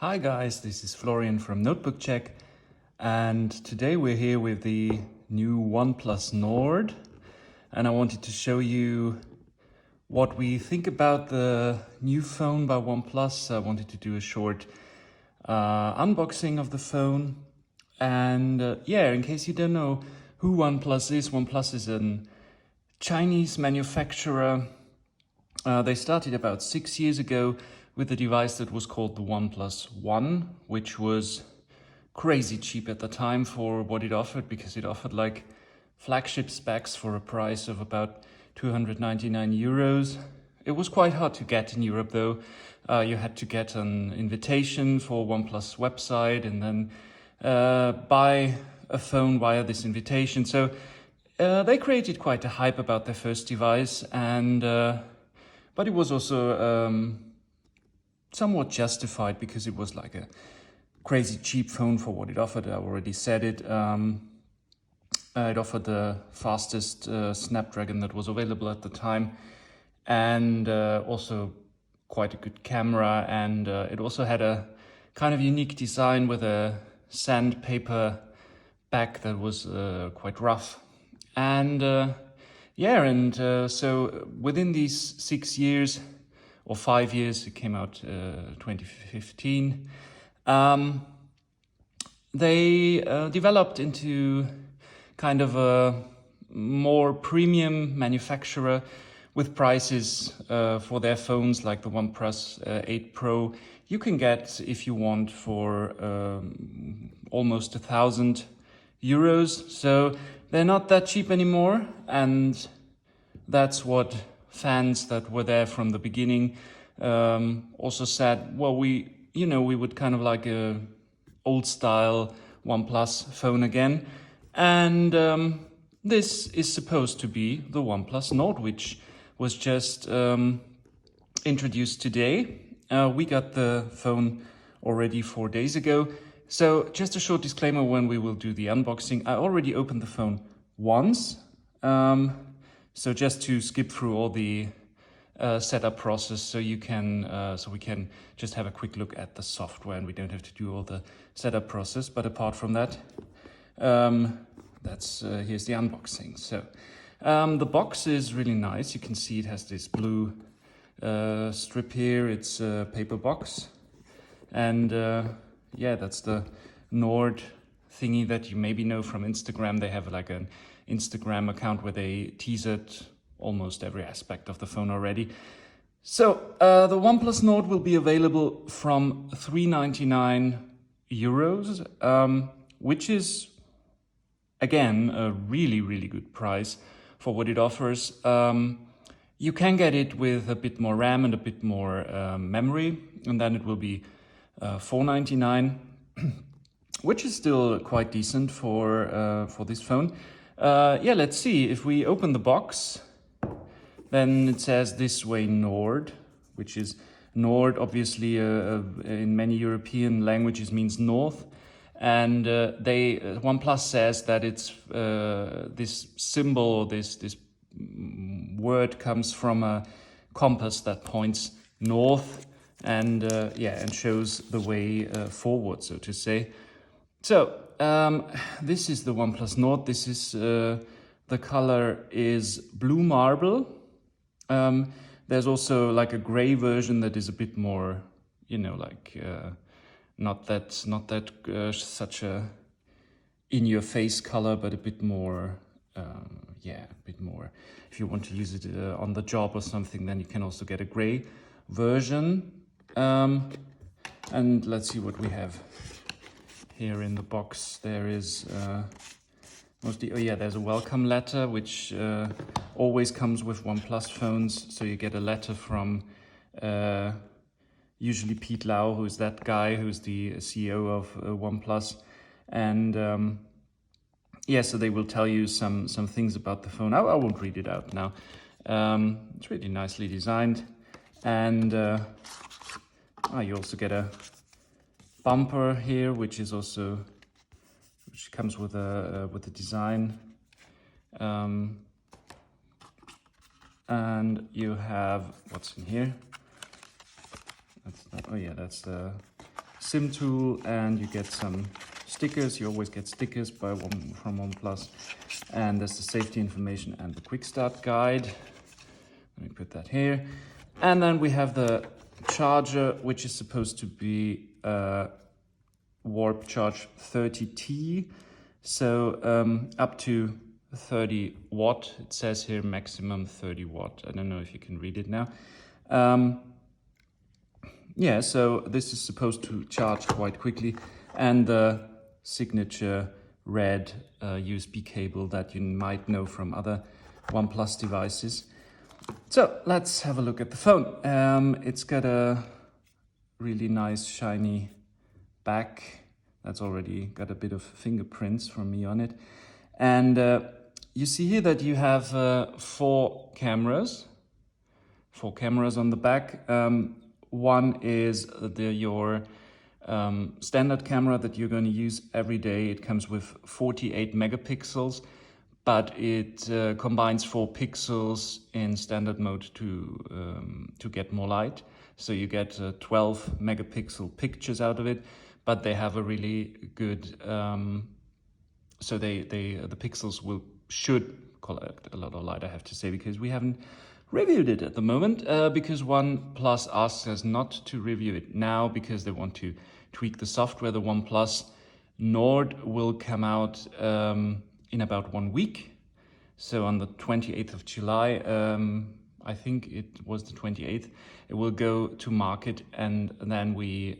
Hi guys, this is Florian from Notebookcheck, and today we're here with the new OnePlus Nord, and I wanted to show you what we think about the new phone by OnePlus. I wanted to do a short unboxing of the phone, and in case you don't know who OnePlus is a Chinese manufacturer. They started about 6 years ago with a device that was called the OnePlus One, which was crazy cheap at the time for what it offered, because it offered like flagship specs for a price of about 299 euros. It was quite hard to get in Europe though. You had to get an invitation for OnePlus website and then buy a phone via this invitation. So they created quite a hype about their first device, and but it was also somewhat justified because it was like a crazy cheap phone for what it offered. I already said it. It offered the fastest Snapdragon that was available at the time, and also quite a good camera, and it also had a kind of unique design with a sandpaper back that was quite rough. And so within these 6 years or 5 years, it came out 2015, they developed into kind of a more premium manufacturer with prices for their phones like the OnePlus 8 Pro. You can get, if you want, for almost 1,000 euros. So they're not that cheap anymore, and that's what fans that were there from the beginning also said. Well, we would kind of like a old style OnePlus phone again, and this is supposed to be the OnePlus Nord, which was just introduced today. We got the phone already 4 days ago. So just a short disclaimer when we will do the unboxing. I already opened the phone once. So just to skip through all the setup process, so we can just have a quick look at the software and we don't have to do all the setup process. But apart from that, here's the unboxing. So the box is really nice. You can see it has this blue strip here. It's a paper box, and that's the Nord thingy that you maybe know from Instagram. They have like an Instagram account where they teasered almost every aspect of the phone already. So the OnePlus Nord will be available from 399 euros, which is again a really, really good price for what it offers. You can get it with a bit more RAM and a bit more memory, and then it will be 499, which is still quite decent for this phone. Let's see. If we open the box, then it says "This Way Nord," which is Nord, obviously in many European languages means north. And OnePlus says that it's this symbol, or this word comes from a compass that points north, and shows the way forward, so to say. So this is the OnePlus Nord. This is the color is blue marble. There's also like a gray version that is a bit more, not that such a in-your-face color, but a bit more, If you want to use it on the job or something, then you can also get a gray version. And let's see what we have here in the box. There is there's a welcome letter, which always comes with OnePlus phones. So you get a letter from usually Pete Lau, who's that guy who's the CEO of OnePlus, and so they will tell you some things about the phone. I won't read it out now. It's really nicely designed, and you also get a bumper here, which comes with the design, and you have what's in here. That's the SIM tool, and you get some stickers. You always get stickers from OnePlus. And there's the safety information and the quick start guide. Let me put that here. And then we have the charger, which is supposed to be Warp Charge 30T. So up to 30 watt. It says here maximum 30 watt. I don't know if you can read it now. Yeah, so this is supposed to charge quite quickly. And the signature red USB cable that you might know from other OnePlus devices. So let's have a look at the phone. It's got a really nice shiny back that's already got a bit of fingerprints from me on it. And you see here that you have 4 cameras on the back. One is your standard camera that you're going to use every day. It comes with 48 megapixels, but it combines 4 pixels in standard mode to get more light. So you get 12 megapixel pictures out of it, but they have a really good. So the pixels should collect a lot of light, I have to say, because we haven't reviewed it at the moment, because OnePlus asks us not to review it now because they want to tweak the software. The OnePlus Nord will come out in about 1 week. So on the 28th of July, I think it was the 28th, it will go to market, and then we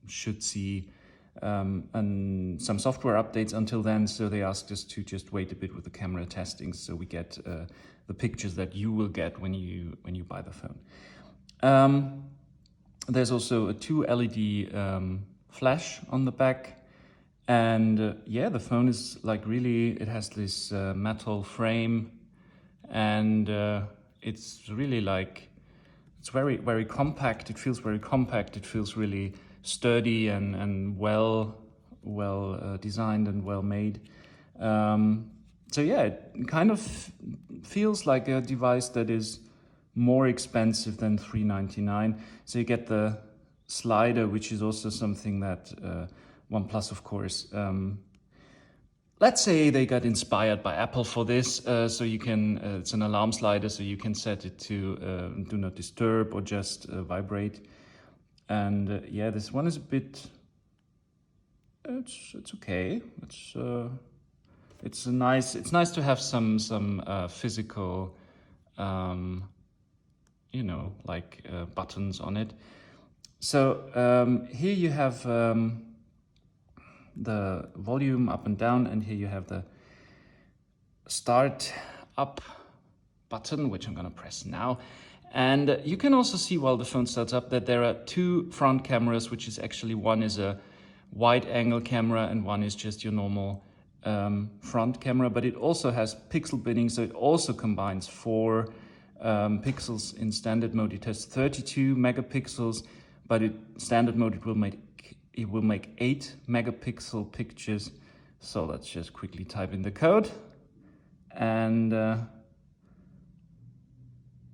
should see and some software updates until then. So they asked us to just wait a bit with the camera testing, so we get the pictures that you will get when you buy the phone. There's also a 2 LED flash on the back, and yeah, the phone is like really. It has this metal frame, and it's really like it's very compact. It feels very compact. It feels really sturdy and well designed and well made. So yeah, it kind of feels like a device that is more expensive than $399. So you get the slider, which is also something that OnePlus, of course, let's say they got inspired by Apple for this. So you can, it's an alarm slider, so you can set it to do not disturb or just vibrate. And yeah, this one is a bit. It's okay. It's nice. It's nice to have some physical, like buttons on it. So here you have the volume up and down, and here you have the start up button, which I'm gonna press now. And you can also see while the phone starts up that there are 2 front cameras, which is actually one is a wide angle camera and one is just your normal front camera, but it also has pixel binning, so it also combines 4 pixels in standard mode. It has 32 megapixels, but standard mode it will make 8 megapixel pictures. So let's just quickly type in the code, and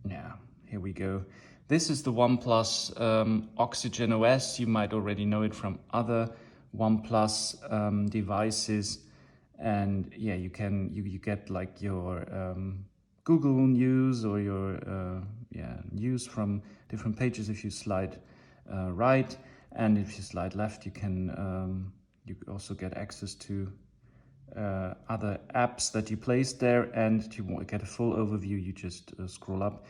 yeah, here we go. This is the OnePlus Oxygen OS. You might already know it from other OnePlus devices. And yeah, you get like your Google News or your news from different pages if you slide right, and if you slide left, you can you also get access to other apps that you placed there, and to get a full overview, you just scroll up.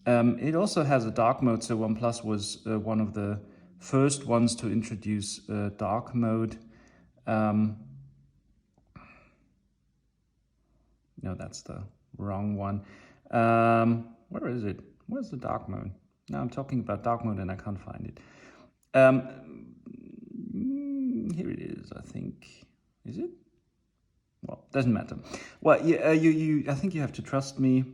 It also has a dark mode, so OnePlus was one of the first ones to introduce dark mode. No, that's the wrong one. Where is it? Where's the dark mode? Now I'm talking about dark mode and I can't find it. Here it is, I think. Is it? Well, doesn't matter. Well, yeah, I think you have to trust me.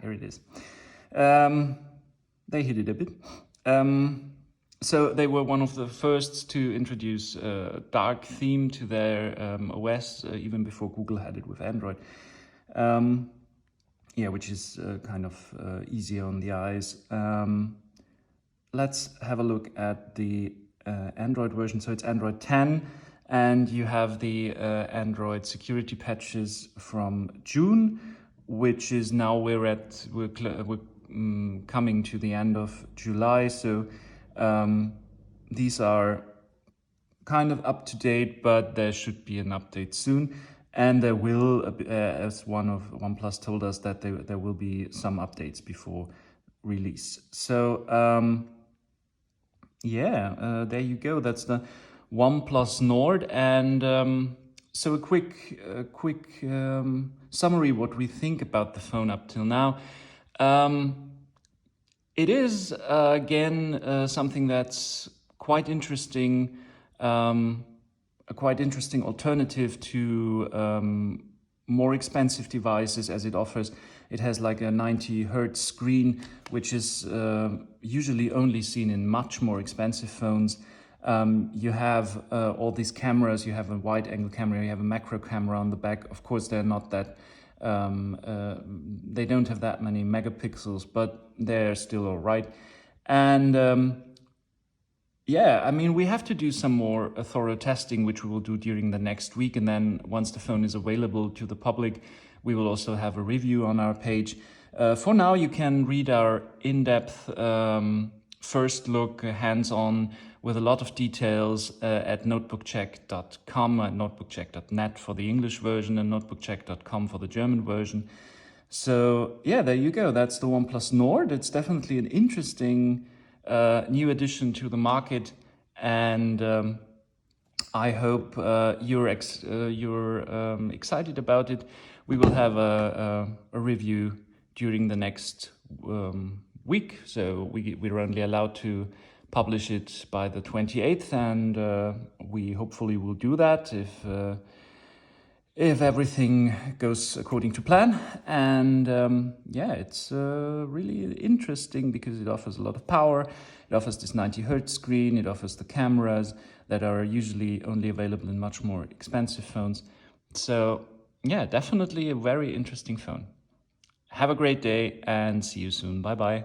Here it is. They hid it a bit. So they were one of the first to introduce dark theme to their OS, even before Google had it with Android. yeah, which is kind of easier on the eyes. Let's have a look at the Android version. So it's Android 10, and you have the Android security patches from June, which is now we're coming to the end of July. So these are kind of up to date, but there should be an update soon. And there will, as one of OnePlus told us, that there will be some updates before release. So yeah, there you go. That's the OnePlus Nord. And so a quick summary what we think about the phone up till now. It is again something that's quite interesting. A quite interesting alternative to more expensive devices, as it has like a 90 hertz screen, which is usually only seen in much more expensive phones. You have all these cameras. You have a wide angle camera, you have a macro camera on the back. Of course, they're not that they don't have that many megapixels, but they're still all right. And yeah, I mean, we have to do some more thorough testing, which we will do during the next week. And then once the phone is available to the public, we will also have a review on our page. For now, you can read our in-depth first look, hands-on, with a lot of details at notebookcheck.com, and notebookcheck.net for the English version, and notebookcheck.com for the German version. So yeah, there you go. That's the OnePlus Nord. It's definitely an interesting new addition to the market, and I hope you're excited about it. We will have a review during the next week, so we're only allowed to publish it by the 28th, and we hopefully will do that if everything goes according to plan. And yeah, it's really interesting because it offers a lot of power. It offers this 90 hertz screen. It offers the cameras that are usually only available in much more expensive phones. So yeah, definitely a very interesting phone. Have a great day and see you soon. Bye bye.